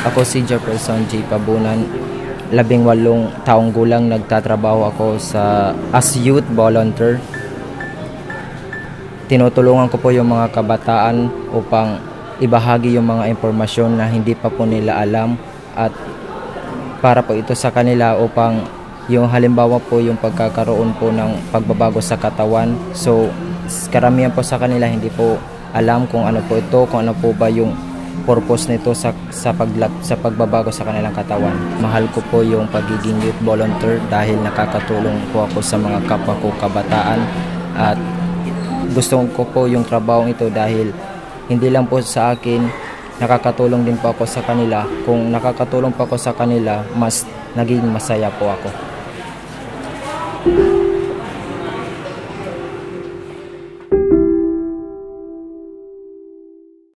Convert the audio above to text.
Ako si Jefferson J. Pabunan, 18 taong gulang, nagtatrabaho ako as youth volunteer. Tinutulungan ko po yung mga kabataan upang ibahagi yung mga impormasyon na hindi pa po nila alam, at para po ito sa kanila upang yung halimbawa po yung pagkakaroon po ng pagbabago sa katawan. So karamihan po sa kanila hindi po alam kung ano po ito, kung ano po ba yung purpose nito sa pagbabago sa kanilang katawan. Mahal ko po yung pagiging youth volunteer dahil nakakatulong po ako sa mga kapwa ko kabataan, at gusto ko po yung trabaho ito dahil hindi lang po sa akin, nakakatulong din po ako sa kanila. Kung nakakatulong po ako sa kanila, mas naging masaya po ako.